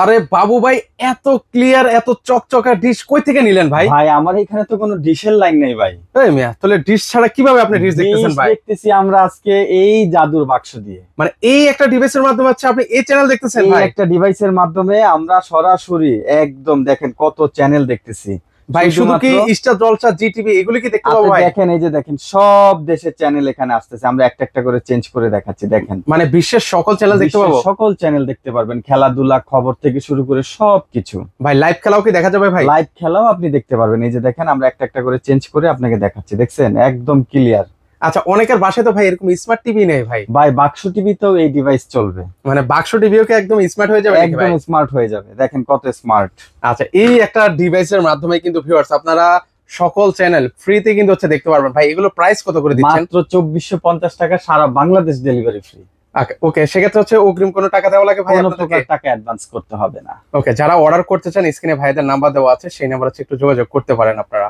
আরে বাবু ভাই, এত ক্লিয়ার এত চকচকা ডিশ কই থেকে নিলেন ভাই? ভাই আমার এখানে তো কোনো ডিশের লাইন নেই ভাই। এই মিয়া, তাহলে ডিশ ছাড়া কিভাবে আপনি ডিশ দেখতেছেন ডিশ ভাই? দেখতেছি আমরা আজকে এই জাদুর বাক্স দিয়ে। মানে এই একটা ডিভাইসের মাধ্যমে হচ্ছে আপনি এই চ্যানেল দেখতেছেন এই ভাই? একটা ডিভাইসের মাধ্যমে আমরা সরাসরি একদম দেখেন কত চ্যানেল দেখতেছি ভাই শুধু কি শুধুমাত্র। স্টার জলসা জিটিভি এগুলি কি দেখতে পাবো আপনি ভাই? দেখেন, এই যে দেখেন সব দেশের চ্যানেল এখানে আসতেছে, আমরা একটা একটা করে চেঞ্জ করে দেখাচ্ছি। দেখেন মানে বিশ্বের সকল চ্যানেল দেখতে বিশ্বের পাবো? সকল চ্যানেল দেখতে পারবেন, খেলাধুলা খবর থেকে শুরু করে সবকিছু। ভাই লাইভ খেলাও কি দেখা যাবে ভাই? লাইভ খেলাও আপনি দেখতে পারবেন। এই যে দেখেন আমরা একটা একটা করে চেঞ্জ করে আপনাকে দেখাচ্ছি, দেখছেন একদম ক্লিয়ার। আচ্ছা, অনেকের বাসায় তো ভাই এরকম স্মার্ট টিভি নেই ভাই। ভাই বাক্স টিভিতেও এই ডিভাইস চলবে, মানে বাক্স টিভিও কি একদম স্মার্ট হয়ে যাবে নাকি একদম ভাই? স্মার্ট হয়ে যাবে। দেখেন কত স্মার্ট। আচ্ছা, এই একটা ডিভাইসের মাধ্যমে কিন্তু ভিউয়ার্স আপনারা সকল চ্যানেল ফ্রিতে কিন্তু হচ্ছে দেখতে পারবেন। ভাই এগুলো প্রাইস কত করে দিচ্ছেন? মাত্র 2450 টাকা, সারা বাংলাদেশ ডেলিভারি ফ্রি। ওকে, সেক্ষেত্রে হচ্ছে অগ্রিম কোনো টাকা দেওয়া লাগে ভাই কোনো আপনাদেরকে? প্রকার টাকা অ্যাডভান্স করতে হবে না। ওকে, যারা অর্ডার করতে চান স্ক্রিনে ভাইদের নাম্বার দেওয়া আছে, সেই নাম্বার হচ্ছে একটু যোগাযোগ করতে পারেন আপনারা।